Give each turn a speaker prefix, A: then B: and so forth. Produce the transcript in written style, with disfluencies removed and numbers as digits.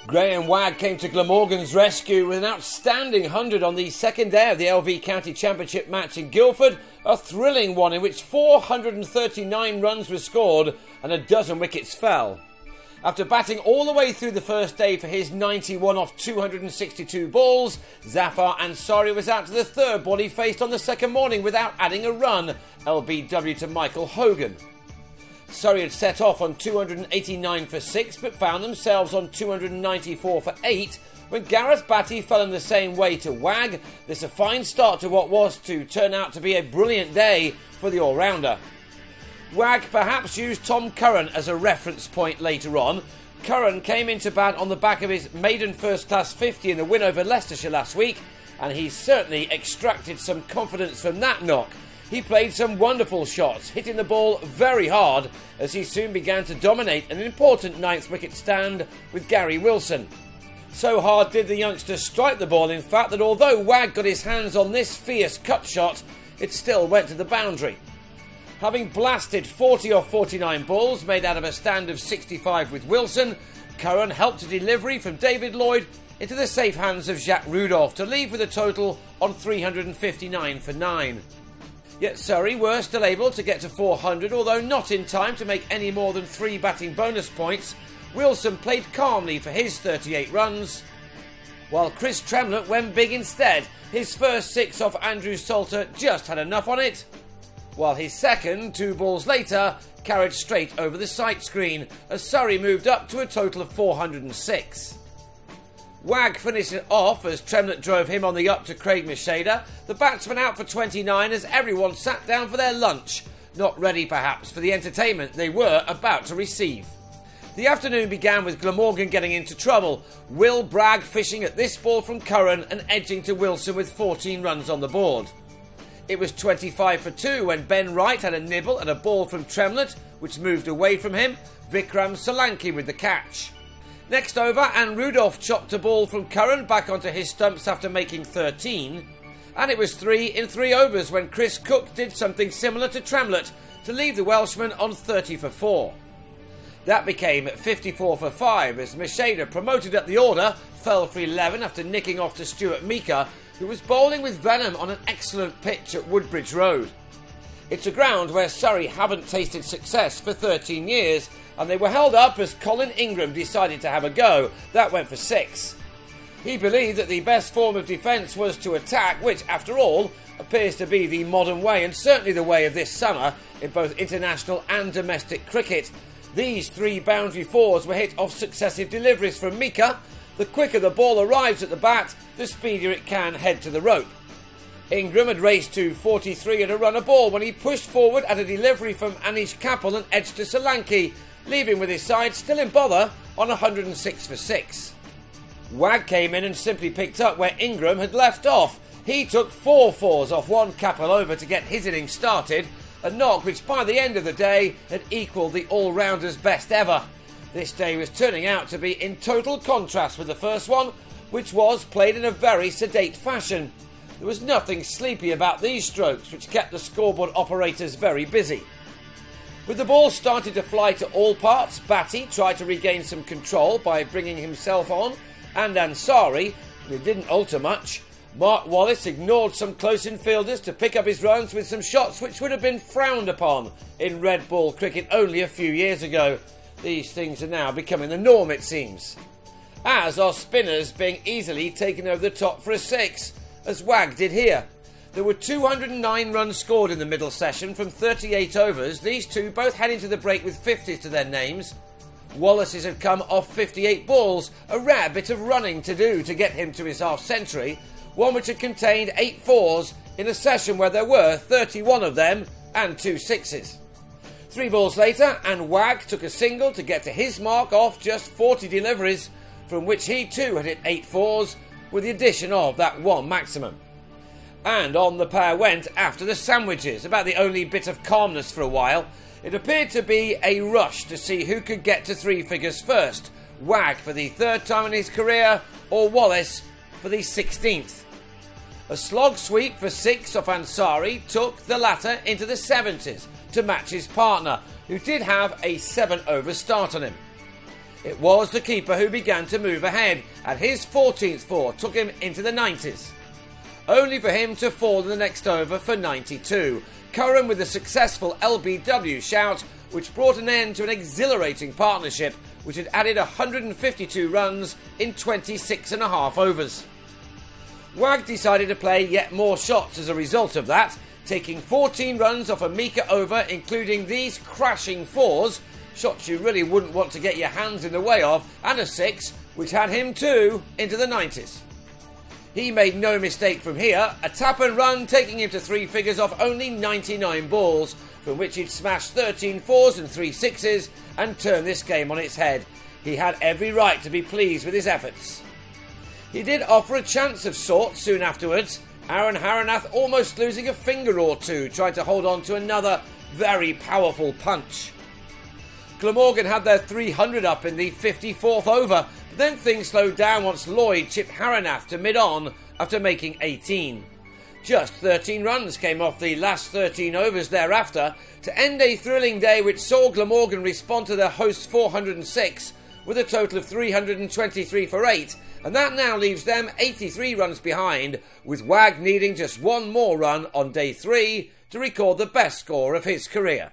A: Graham Wagg came to Glamorgan's rescue with an outstanding 100 on the second day of the LV County Championship match in Guildford, a thrilling one in which 439 runs were scored and a dozen wickets fell. After batting all the way through the first day for his 91 off 262 balls, Zafar Ansari was out to the third ball he faced on the second morning without adding a run, LBW to Michael Hogan. Surrey had set off on 289 for 6 but found themselves on 294 for 8 when Gareth Batty fell in the same way to Wagg. This a fine start to what was to turn out to be a brilliant day for the all-rounder. Wagg perhaps used Tom Curran as a reference point later on. Curran came into bat on the back of his maiden first-class 50 in the win over Leicestershire last week, and he certainly extracted some confidence from that knock. He played some wonderful shots, hitting the ball very hard as he soon began to dominate an important ninth wicket stand with Gary Wilson. So hard did the youngster strike the ball, in fact, that although Wagg got his hands on this fierce cut shot, it still went to the boundary. Having blasted 40 off 49 balls, made out of a stand of 65 with Wilson, Curran helped a delivery from David Lloyd into the safe hands of Jacques Rudolph to leave with a total on 359 for 9. Yet Surrey were still able to get to 400, although not in time to make any more than 3 batting bonus points. Wilson played calmly for his 38 runs, while Chris Tremlett went big instead. His first 6 off Andrew Salter just had enough on it, while his second, 2 balls later, carried straight over the sight screen as Surrey moved up to a total of 406. Wagg finished it off as Tremlett drove him on the up to Craig Macheda. The batsman out for 29 as everyone sat down for their lunch, not ready perhaps for the entertainment they were about to receive. The afternoon began with Glamorgan getting into trouble, Will Bragg fishing at this ball from Curran and edging to Wilson with 14 runs on the board. It was 25 for 2 when Ben Wright had a nibble at a ball from Tremlett, which moved away from him, Vikram Solanki with the catch. Next over, and Rudolph chopped a ball from Curran back onto his stumps after making 13. And it was 3 in 3 overs when Chris Cook did something similar to Tremlett to leave the Welshman on 30 for 4. That became 54 for 5 as Macheda, promoted up the order, fell for 11 after nicking off to Stuart Meeker, who was bowling with venom on an excellent pitch at Woodbridge Road. It's a ground where Surrey haven't tasted success for 13 years, and they were held up as Colin Ingram decided to have a go. That went for 6. He believed that the best form of defence was to attack, which, after all, appears to be the modern way, and certainly the way of this summer in both international and domestic cricket. These 3 boundary 4s were hit off successive deliveries from Meeker. The quicker the ball arrives at the bat, the speedier it can head to the rope. Ingram had raced to 43 at a run a ball when he pushed forward at a delivery from Anish Kapil and edged to Solanki, leaving with his side still in bother on 106 for 6. Wagg came in and simply picked up where Ingram had left off. He took 4 fours off one Kapil over to get his innings started, a knock which by the end of the day had equalled the all-rounder's best ever. This day was turning out to be in total contrast with the first one, which was played in a very sedate fashion. There was nothing sleepy about these strokes, which kept the scoreboard operators very busy. With the ball starting to fly to all parts, Batty tried to regain some control by bringing himself on, and Ansari, but it didn't alter much. Mark Wallace ignored some close infielders to pick up his runs with some shots which would have been frowned upon in red ball cricket only a few years ago. These things are now becoming the norm, it seems. As are spinners being easily taken over the top for a 6, as Wagg did here. There were 209 runs scored in the middle session from 38 overs. These two both heading to the break with 50s to their names. Wallace's had come off 58 balls, a rare bit of running to do to get him to his half-century, one which had contained 8 4s in a session where there were 31 of them and 2 6s. 3 balls later, and Wagg took a single to get to his mark off just 40 deliveries, from which he too had hit 8 4s, with the addition of that one maximum. And on the pair went after the sandwiches, about the only bit of calmness for a while. It appeared to be a rush to see who could get to 3 figures first, Wagg for the 3rd time in his career, or Wallace for the 16th. A slog sweep for 6 off Ansari took the latter into the 70s to match his partner, who did have a 7-over start on him. It was the keeper who began to move ahead, and his 14th four took him into the 90s. Only for him to fall in the next over for 92. Curran with a successful LBW shout, which brought an end to an exhilarating partnership which had added 152 runs in 26.5 overs. Wagg decided to play yet more shots as a result of that, taking 14 runs off a meagre over, including these crashing fours, shots you really wouldn't want to get your hands in the way of, and a 6, which had him too into the 90s. He made no mistake from here, a tap and run taking him to three figures off only 99 balls, from which he'd smashed 13 fours and 3 sixes and turned this game on its head. He had every right to be pleased with his efforts. He did offer a chance of sorts soon afterwards, Aaron Haranath almost losing a finger or two trying to hold on to another very powerful punch. Glamorgan had their 300 up in the 54th over, but then things slowed down once Lloyd chipped Haranath to mid-on after making 18. Just 13 runs came off the last 13 overs thereafter to end a thrilling day which saw Glamorgan respond to their host's 406 with a total of 323 for 8, and that now leaves them 83 runs behind, with Wagg needing just one more run on day 3 to record the best score of his career.